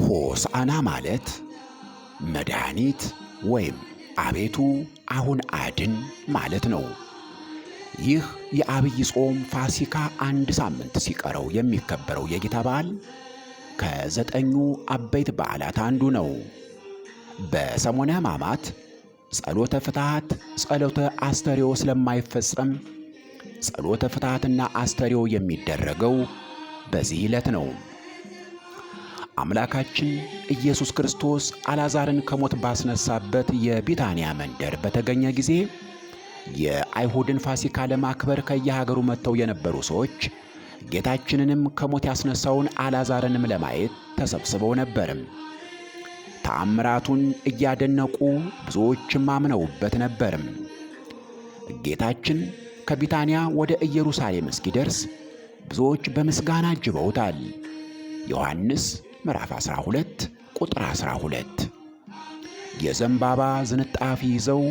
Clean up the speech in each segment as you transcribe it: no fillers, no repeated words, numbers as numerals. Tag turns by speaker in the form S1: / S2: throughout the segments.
S1: ሆሳዕና ማለት መድኃኒት ወይም አቤቱ አሁን አድን ማለት ነው። ይህ የዐቢይ ጾም ፋሲካ አንድ ሳምንት ሲቀረው የሚከበረው የጌታ በዓል ከ9ኙ አበይት በዓላት አንዱ ነው። በሰሞነ ሕማማት ጸሎተ ፍትሐት፣ ጸሎተ አስተርዮ ስለማይፈጸም ጸሎተ ፍትሐትና አስተርዮ የሚደረገው በዚህ ዕለት ነው። አምላካችን ኢየሱስ ክርስቶስ አልዓዛርን ከሞት ባስነሳበት የቢታንያ መንደር በተገኘ ጊዜ የአይሁድን ፋሲካ ለማክበር ከየሀገሩ መጥተው የነበሩ ሰዎች ጌታችንንም ከሞት ያስነሳውን አልዓዛርንም ለማየት ተሰብስበው ነበርም። ተአምራቱን እያደነቁ ብዙዎችም አምነውበት ነበርም። ጌታችን ከቢታንያ ወደ ኢየሩሳሌም እስኪደርስ ብዙዎች በምስጋና አጅበውታል። ዮሐንስ ምዕራፍ 12 ቁጥር 12። የዘንባባ ዝንጣፊ ይዘው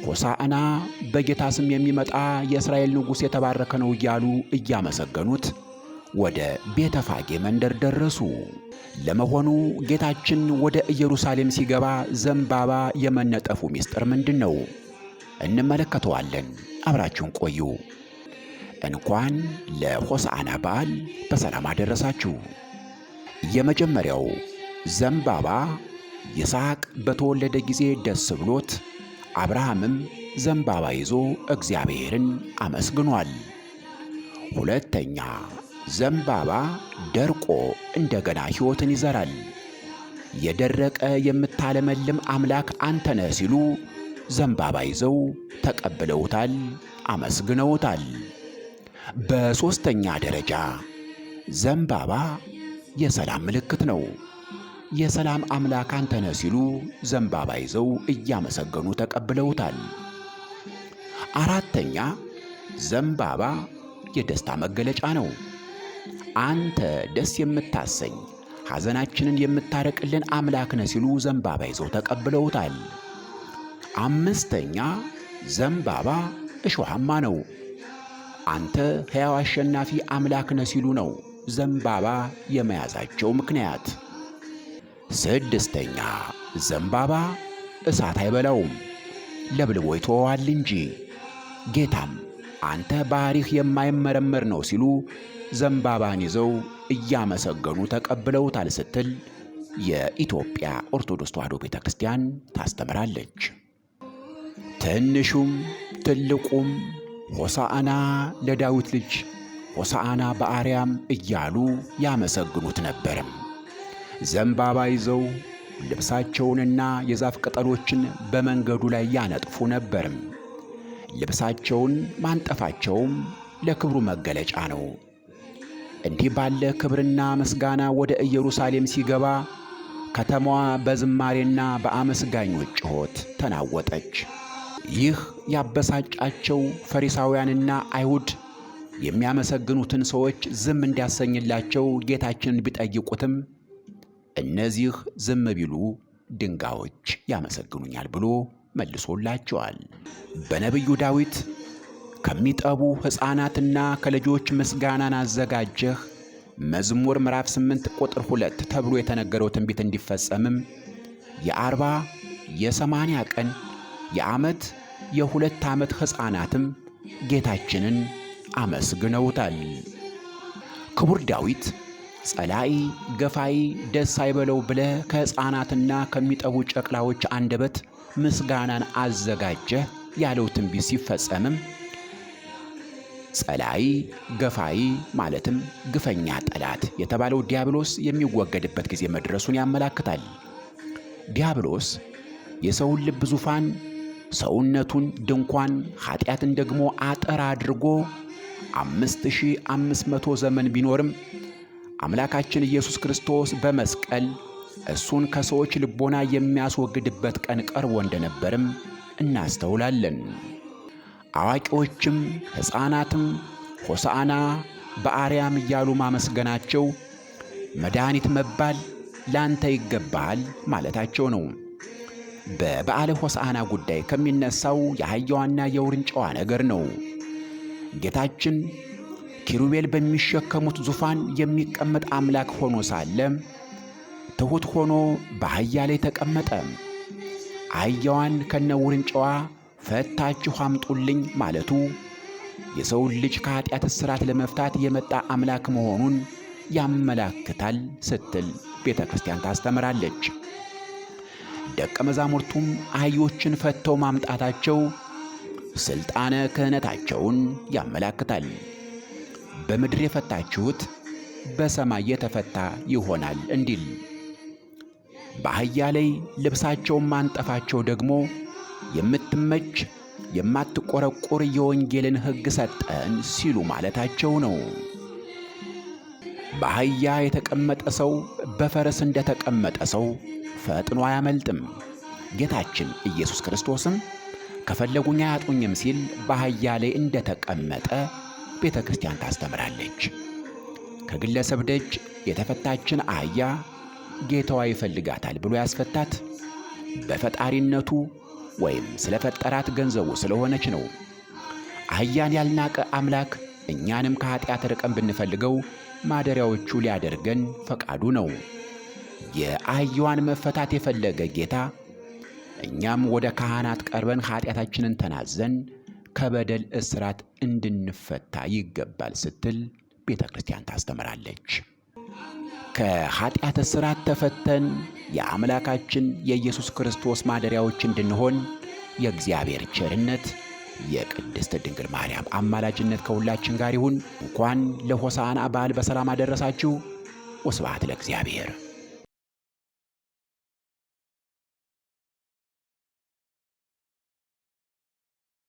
S1: ሆሳዕና በጌታ ስም የሚመጣ የእስራኤል ንጉሥ የተባረከ ነው እያሉ እያመሰገኑት ወደ ቤተፋጌ መንደር ደረሱ። ለመሆኑ ጌታችን ወደ ኢየሩሳሌም ሲገባ ዘንባባ የመነጠፉ ምስጢር ምንድን ነው? እንመለከተዋለን። አብራችሁን ቆዩ። እንኳን ለሆሳዕና በዓል በሰላም አደረሳችሁ። የመጀመሪያው ዘንባባ ይስሐቅ በተወለደ ጊዜ ደስ ብሎት አብርሃምም ዘንባባ ይዞ እግዚአብሔርን አመስግኗል። ሁለተኛ ዘንባባ ደርቆ እንደገና ሕይወትን ይዘራል። የደረቀ የምታለመልም አምላክ አንተ ነህ ሲሉ ዘንባባ ይዘው ተቀብለውታል፣ አመስግነውታል። በሦስተኛ ደረጃ ዘንባባ የሰላም ምልክት ነው። የሰላም አምላክ አንተ ነህ ሲሉ ዘንባባ ይዘው እያመሰገኑ ተቀብለውታል። አራተኛ ዘንባባ የደስታ መገለጫ ነው። አንተ ደስ የምታሰኝ ሐዘናችንን የምታረቅልን አምላክ ነህ ሲሉ ዘንባባ ይዘው ተቀብለውታል። አምስተኛ ዘንባባ እሾሃማ ነው። አንተ ሕያው አሸናፊ አምላክ ነህ ሲሉ ነው ዘንባባ የመያዛቸው ምክንያት። ስድስተኛ ዘንባባ እሳት አይበላውም፣ ለብልቦ ይተወዋል እንጂ። ጌታም አንተ ባሕሪህ የማይመረመር ነው ሲሉ ዘንባባን ይዘው እያመሰገኑ ተቀብለውታል ስትል የኢትዮጵያ ኦርቶዶክስ ተዋሕዶ ቤተ ክርስቲያን ታስተምራለች። ትንሹም ትልቁም ሆሳዕና ለዳዊት ልጅ ሆሳዕና በአርያም እያሉ ያመሰግኑት ነበርም። ዘንባባ ይዘው ልብሳቸውንና የዛፍ ቅጠሎችን በመንገዱ ላይ ያነጥፉ ነበርም። ልብሳቸውን ማንጠፋቸውም ለክብሩ መገለጫ ነው። እንዲህ ባለ ክብርና ምስጋና ወደ ኢየሩሳሌም ሲገባ ከተማዋ በዝማሬና በአመስጋኞች ጩኸት ተናወጠች። ይህ ያበሳጫቸው ፈሪሳውያንና አይሁድ የሚያመሰግኑትን ሰዎች ዝም እንዲያሰኝላቸው ጌታችንን ቢጠይቁትም እነዚህ ዝም ቢሉ ድንጋዮች ያመሰግኑኛል ብሎ መልሶላቸዋል። በነቢዩ ዳዊት ከሚጠቡ ሕፃናትና ከልጆች ምስጋናን አዘጋጀህ መዝሙር ምዕራፍ 8 ቁጥር 2 ተብሎ የተነገረው ትንቢት እንዲፈጸምም የ40 የ80 ቀን የዓመት የ2 ዓመት ሕፃናትም ጌታችንን አመስግነውታል። ክቡር ዳዊት ጸላኢ ገፋይ ደስ አይበለው ብለህ ከሕፃናትና ከሚጠቡ ጨቅላዎች አንደበት ምስጋናን አዘጋጀህ ያለው ትንቢት ሲፈጸምም ጸላኢ ገፋይ ማለትም ግፈኛ ጠላት የተባለው ዲያብሎስ የሚወገድበት ጊዜ መድረሱን ያመላክታል። ዲያብሎስ የሰውን ልብ ዙፋን፣ ሰውነቱን ድንኳን፣ ኃጢአትን ደግሞ አጥር አድርጎ 5500 ዘመን ቢኖርም አምላካችን ኢየሱስ ክርስቶስ በመስቀል እሱን ከሰዎች ልቦና የሚያስወግድበት ቀን ቀርቦ እንደነበርም እናስተውላለን። አዋቂዎችም ሕፃናትም ሆሳዕና በአርያም እያሉ ማመስገናቸው መድኃኒት መባል ላንተ ይገባሃል ማለታቸው ነው። በበዓለ ሆሳዕና ጉዳይ ከሚነሳው የአህያዋና የውርንጫዋ ነገር ነው። ጌታችን ኪሩቤል በሚሸከሙት ዙፋን የሚቀመጥ አምላክ ሆኖ ሳለ ትሑት ሆኖ በአህያ ላይ ተቀመጠ። አህያዋን ከነውርንጫዋ ፈታችሁ አምጡልኝ ማለቱ የሰውን ልጅ ከኃጢአት እስራት ለመፍታት የመጣ አምላክ መሆኑን ያመላክታል ስትል ቤተ ክርስቲያን ታስተምራለች። ደቀ መዛሙርቱም አህዮችን ፈተው ማምጣታቸው ሥልጣነ ክህነታቸውን ያመላክታል። በምድር የፈታችሁት በሰማይ የተፈታ ይሆናል እንዲል፣ በአህያ ላይ ልብሳቸውን ማንጠፋቸው ደግሞ የምትመች የማትቆረቆር የወንጌልን ሕግ ሰጠን ሲሉ ማለታቸው ነው። በአህያ የተቀመጠ ሰው በፈረስ እንደተቀመጠ ሰው ፈጥኖ አያመልጥም። ጌታችን ኢየሱስ ክርስቶስም ከፈለጉኝ አያጡኝም ሲል በአህያ ላይ እንደተቀመጠ ቤተ ክርስቲያን ታስተምራለች። ከግለሰብ ደጅ የተፈታችን አህያ ጌታዋ ይፈልጋታል ብሎ ያስፈታት በፈጣሪነቱ ወይም ስለፈጠራት ገንዘቡ ስለሆነች ነው። አህያን ያልናቀ አምላክ እኛንም ከኃጢአት ርቀን ብንፈልገው ማደሪያዎቹ ሊያደርገን ፈቃዱ ነው። የአህያዋን መፈታት የፈለገ ጌታ እኛም ወደ ካህናት ቀርበን ኃጢአታችንን ተናዘን ከበደል እስራት እንድንፈታ ይገባል ስትል ቤተ ክርስቲያን ታስተምራለች። ከኃጢአት እስራት ተፈተን የአምላካችን የኢየሱስ ክርስቶስ ማደሪያዎች እንድንሆን የእግዚአብሔር ቸርነት የቅድስት ድንግል ማርያም አማላጅነት ከሁላችን ጋር ይሁን። እንኳን ለሆሳዕና በዓል በሰላም አደረሳችሁ። ወስብሐት ለእግዚአብሔር።